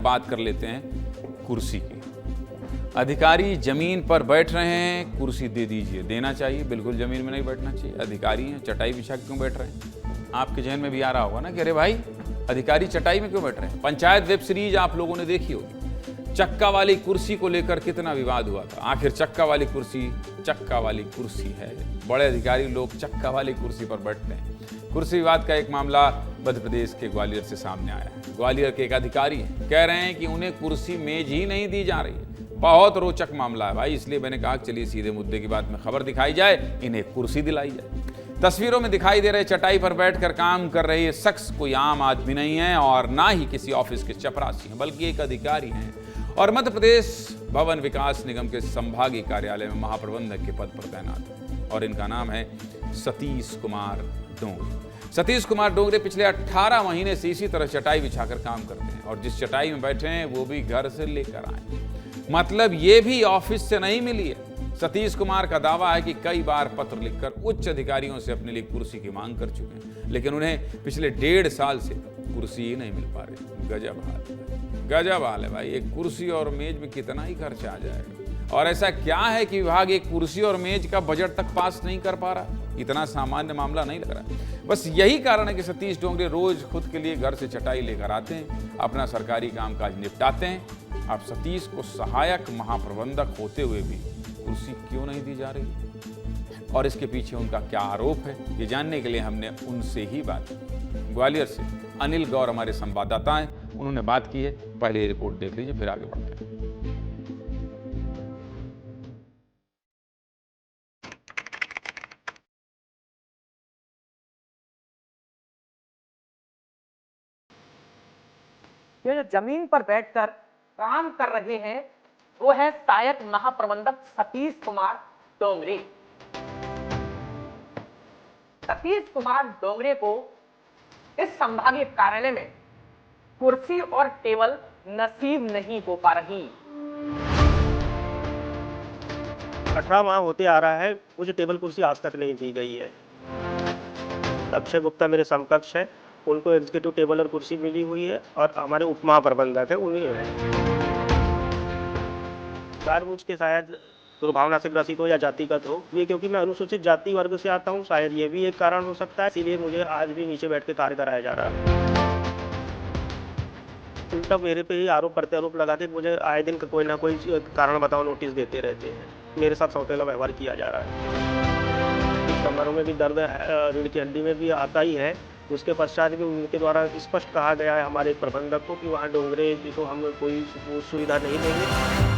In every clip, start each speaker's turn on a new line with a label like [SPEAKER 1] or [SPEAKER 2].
[SPEAKER 1] बात कर लेते हैं कुर्सी की। अधिकारी जमीन पर बैठ रहे हैं, कुर्सी दे दीजिए। देना चाहिए, बिल्कुल जमीन में नहीं बैठना चाहिए। अधिकारी हैं, चटाई बिछा के क्यों बैठ रहे हैं? आपके जहन में भी आ रहा होगा ना कि अरे भाई अधिकारी चटाई में क्यों बैठ रहे हैं। पंचायत वेब सीरीज आप लोगों ने देखी होगी, चक्का वाली कुर्सी को लेकर कितना विवाद हुआ था। आखिर चक्का वाली कुर्सी है, बड़े अधिकारी लोग चक्का वाली कुर्सी पर बैठते हैं। कुर्सी विवाद का एक मामला मध्य प्रदेश के ग्वालियर से सामने आया है। ग्वालियर के एक अधिकारी कह रहे हैं कि उन्हें कुर्सी मेज ही नहीं दी जा रही है। बहुत रोचक मामला है भाई, इसलिए मैंने कहा चलिए सीधे मुद्दे की बात में खबर दिखाई जाए, इन्हें कुर्सी दिलाई जाए। तस्वीरों में दिखाई दे रहे चटाई पर बैठकर काम कर रहे ये शख्स कोई आम आदमी नहीं है और ना ही किसी ऑफिस के चपरासी हैं, बल्कि एक अधिकारी हैं और मध्य प्रदेश भवन विकास निगम के संभागीय कार्यालय में महाप्रबंधक के पद पर तैनात है और इनका नाम है सतीश कुमार डोंगरे। सतीश कुमार डोंगरे पिछले 18 महीने से इसी तरह चटाई बिछाकर काम करते हैं और जिस चटाई में बैठे हैं वो भी घर से लेकर आए, मतलब ये भी ऑफिस से नहीं मिली है। सतीश कुमार का दावा है कि कई बार पत्र लिखकर उच्च अधिकारियों से अपने लिए कुर्सी की मांग कर चुके हैं, लेकिन उन्हें पिछले 1.5 साल से कुर्सी ही नहीं मिल पा रही। गजब हाल है भाई। एक कुर्सी और मेज में कितना ही खर्चा आ जाएगा, और ऐसा क्या है कि विभाग एक कुर्सी और मेज का बजट तक पास नहीं कर पा रहा। इतना सामान्य मामला नहीं लग रहा। बस यही कारण है कि सतीश डोंगरे रोज खुद के लिए घर से चटाई लेकर आते हैं, अपना सरकारी कामकाज निपटाते हैं। अब सतीश को सहायक महाप्रबंधक होते हुए भी कुर्सी क्यों नहीं दी जा रही और इसके पीछे उनका क्या आरोप है, ये जानने के लिए हमने उनसे ही बात की। ग्वालियर से अनिल गौर हमारे संवाददाता हैं, उन्होंने बात की है। पहले रिपोर्ट देख लीजिए, फिर आगे बढ़ते हैं।
[SPEAKER 2] ये जो जमीन पर बैठकर काम कर रहे हैं वो है सहायक महाप्रबंधक सतीश कुमार डोंगरे। सतीश कुमार डोंगरे को इस संभागीय कार्यालय में कुर्सी और टेबल नसीब नहीं हो पा रही।
[SPEAKER 3] 18 माह होते आ रहा है, मुझे टेबल कुर्सी आज तक नहीं दी गई है। अक्षय गुप्ता मेरे समकक्ष है, उनको एग्जीक्यूटिव टेबल और कुर्सी मिली हुई है और हमारे उप महाप्रबंधक है उन्हें है। जानबूझ के शायद दुर्भावना से ग्रसित हो या जातिगत हो, ये क्योंकि मैं अनुसूचित जाति वर्ग से आता हूँ, शायद ये भी एक कारण हो सकता है। इसीलिए मुझे आज भी नीचे बैठ के कार्य कराया जा रहा है। उल्टा मेरे पे ही आरोप प्रत्यारोप लगा के मुझे आए दिन कोई ना कोई कारण बताओ नोटिस देते रहते हैं। मेरे साथ सौतेला व्यवहार किया जा रहा है। कमरों में भी दर्द रीढ़ की हड्डी में भी आता ही है। उसके पश्चात भी उनके द्वारा स्पष्ट कहा गया है हमारे प्रबंधक को कि वहाँ डोंगरे को हम कोई सुविधा नहीं देंगे।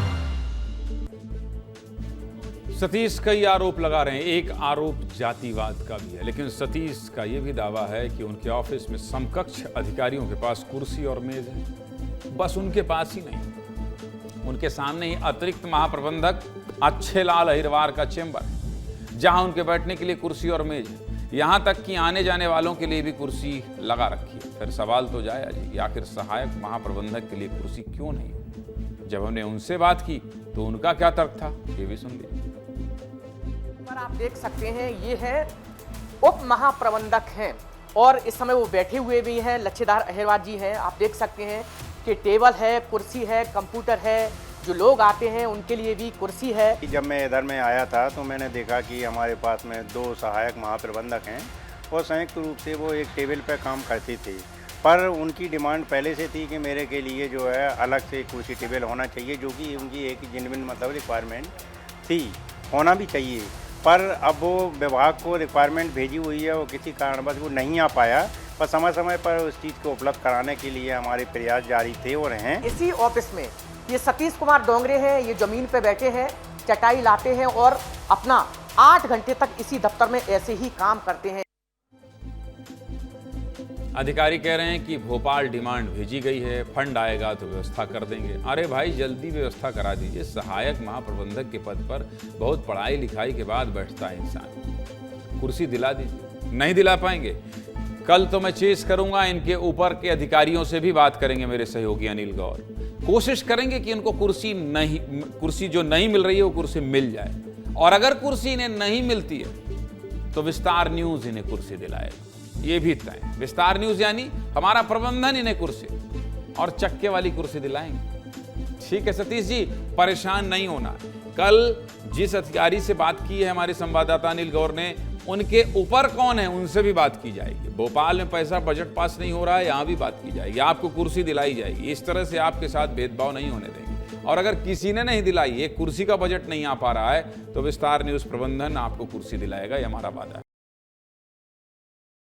[SPEAKER 1] सतीश कई आरोप लगा रहे हैं, एक आरोप जातिवाद का भी है, लेकिन सतीश का यह भी दावा है कि उनके ऑफिस में समकक्ष अधिकारियों के पास कुर्सी और मेज है। बस उनके पास ही नहीं, उनके सामने ही अतिरिक्त महाप्रबंधक अच्छे लाल अहिरवार का चेंबर है, जहां उनके बैठने के लिए कुर्सी और मेज है। यहां तक कि आने जाने वालों के लिए भी कुर्सी लगा रखी है। फिर सवाल तो जाए अजी कि आखिर सहायक महाप्रबंधक के लिए कुर्सी क्यों नहीं। जब हमने उनसे बात की तो उनका क्या तर्क था, ये भी सुन लीजिए।
[SPEAKER 2] पर आप देख सकते हैं ये है उप महाप्रबंधक हैं और इस समय वो बैठे हुए भी हैं, लच्छेदार अहिरवार जी हैं। आप देख सकते हैं कि टेबल है, कुर्सी है, कंप्यूटर है, जो लोग आते हैं उनके लिए भी कुर्सी है।
[SPEAKER 4] जब मैं इधर में आया था तो मैंने देखा कि हमारे पास में 2 सहायक महाप्रबंधक हैं और संयुक्त रूप से वो एक टेबल पर काम करती थी, पर उनकी डिमांड पहले से थी कि मेरे के लिए जो है अलग से कुर्सी टेबल होना चाहिए, जो कि उनकी एक जेन्युइन मतलब रिक्वायरमेंट थी, होना भी चाहिए। पर अब वो विभाग को रिक्वायरमेंट भेजी हुई है और किसी कारणवश वो नहीं आ पाया, पर समय समय पर उस चीज़ को उपलब्ध कराने के लिए हमारे प्रयास जारी थे और हैं।
[SPEAKER 2] इसी ऑफिस में ये सतीश कुमार डोंगरे हैं, ये जमीन पे बैठे हैं, चटाई लाते हैं और अपना 8 घंटे तक इसी दफ्तर में ऐसे ही काम करते हैं।
[SPEAKER 1] अधिकारी कह रहे हैं कि भोपाल डिमांड भेजी गई है, फंड आएगा तो व्यवस्था कर देंगे। अरे भाई जल्दी व्यवस्था करा दीजिए। सहायक महाप्रबंधक के पद पर बहुत पढ़ाई लिखाई के बाद बैठता है इंसान, कुर्सी दिला दीजिए। नहीं दिला पाएंगे, कल तो मैं चेस करूंगा, इनके ऊपर के अधिकारियों से भी बात करेंगे मेरे सहयोगी अनिल गौर, कोशिश करेंगे कि इनको कुर्सी जो नहीं मिल रही है वो कुर्सी मिल जाए, और अगर कुर्सी इन्हें नहीं मिलती है तो विस्तार न्यूज इन्हें कुर्सी दिलाएगा। ये भी तय, विस्तार न्यूज यानी हमारा प्रबंधन इन्हें कुर्सी, और चक्के वाली कुर्सी दिलाएंगे। ठीक है सतीश जी, परेशान नहीं होना। कल जिस अधिकारी से बात की है हमारे संवाददाता अनिल गौर ने, उनके ऊपर कौन है उनसे भी बात की जाएगी। भोपाल में पैसा बजट पास नहीं हो रहा है, यहाँ भी बात की जाएगी, आपको कुर्सी दिलाई जाएगी। इस तरह से आपके साथ भेदभाव नहीं होने देंगे। और अगर किसी ने नहीं दिलाई, एक कुर्सी का बजट नहीं आ पा रहा है, तो विस्तार न्यूज़ प्रबंधन आपको कुर्सी दिलाएगा, ये हमारा वादा है।